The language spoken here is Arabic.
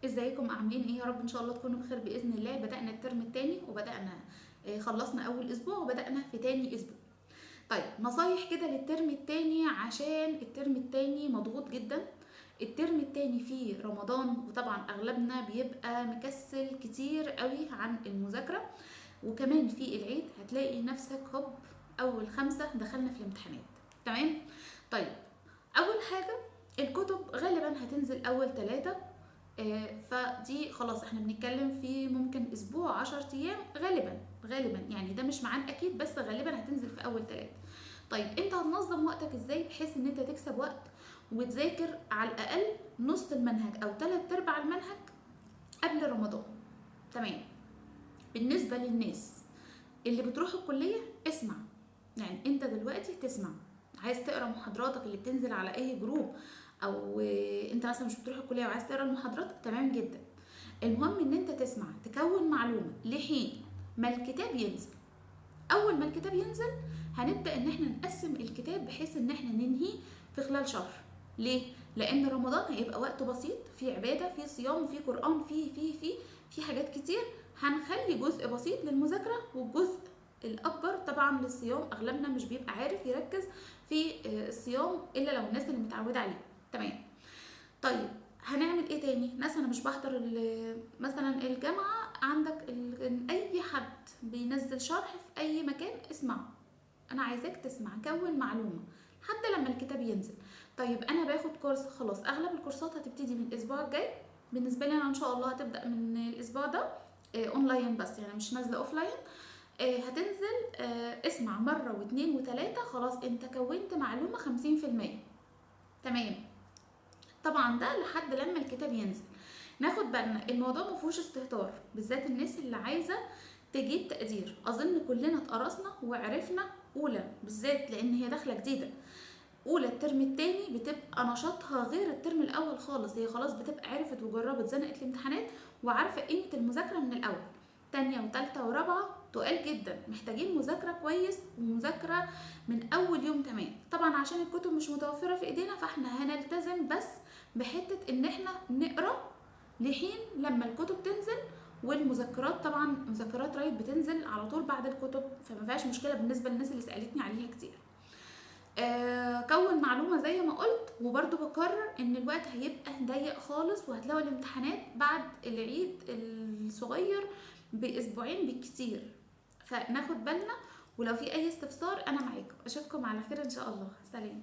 ازيكم عاملين ايه؟ يا رب ان شاء الله تكونوا بخير باذن الله. بدأنا الترم التاني وبدأنا خلصنا اول اسبوع وبدأنا في تاني اسبوع. طيب نصايح كده للترم التاني، عشان الترم التاني مضغوط جدا. الترم التاني فيه رمضان، وطبعا اغلبنا بيبقى مكسل كتير قوي عن المذاكرة، وكمان في العيد هتلاقي نفسك هوب اول خمسة دخلنا في الامتحانات. تمام. طيب اول حاجة، الكتب غالبا هتنزل اول ثلاثة. فدي خلاص احنا بنتكلم في ممكن اسبوع 10 ايام غالبا، يعني ده مش ميعاد اكيد بس غالبا هتنزل في اول ثلاثة. طيب انت هتنظم وقتك ازاي بحيث ان انت تكسب وقت وتذاكر على الاقل نص المنهج او 3/4 المنهج قبل رمضان؟ تمام. بالنسبة للناس اللي بتروح الكلية، اسمع. يعني انت دلوقتي تسمع، عايز تقرا محاضراتك اللي بتنزل على اي جروب، او انت مثلا مش بتروح الكليه وعايز تقرا المحاضرات، تمام جدا. المهم ان انت تسمع، تكون معلومه لحين ما الكتاب ينزل. اول ما الكتاب ينزل هنبدا ان احنا نقسم الكتاب بحيث ان احنا ننهيه في خلال شهر. ليه؟ لان رمضان هيبقى وقت بسيط، في عباده، في صيام، في قران، في حاجات كتير. هنخلي جزء بسيط للمذاكره والجزء الاكبر طبعا للصيام. اغلبنا مش بيبقى عارف يركز في الصيام الا لو الناس اللي متعوده عليه. تمام. طيب هنعمل ايه تاني؟ ناس انا مش بحضر مثلا الجامعه عندك، اي حد بينزل شرح في اي مكان اسمع. انا عايزاك تسمع، كون معلومه حتى لما الكتاب ينزل. طيب انا باخد كورس، خلاص اغلب الكورسات هتبتدي من الاسبوع الجاي. بالنسبه لي انا ان شاء الله هتبدا من الاسبوع ده اونلاين بس، يعني مش نازله اوفلاين. هتنزل اسمع مرة واتنين وتلاتة، خلاص انت كونت معلومة 50%. تمام. طبعا ده لحد لما الكتاب ينزل. ناخد بالنا الموضوع مفهوش استهتار، بالذات الناس اللي عايزة تجيب تقدير. اظن كلنا اتقرصنا وعرفنا اولى بالذات لان هي داخلة جديدة. اولى الترم التاني بتبقى نشاطها غير الترم الاول خالص، هي خلاص بتبقى عرفت وجربت زنقت الامتحانات وعارفه قيمه المذاكره من الاول. تانية وتالتة ورابعة تقال جدا، محتاجين مذاكرة كويس ومذاكرة من أول يوم. تمام. طبعا عشان الكتب مش متوفرة في إيدينا فاحنا هنلتزم بس بحتة إن احنا نقرأ لحين لما الكتب تنزل. والمذكرات طبعا مذكرات رايت بتنزل على طول بعد الكتب، فما فيهاش مشكلة بالنسبة للناس اللي سألتني عليها كتير. كون معلومة زي ما قلت، وبرضو بكرر ان الوقت هيبقى ضيق خالص، وهتلاقوا الامتحانات بعد العيد الصغير باسبوعين بالكتير، فناخد بالنا. ولو في اي استفسار انا معاكم. اشوفكم على خير ان شاء الله. سلام.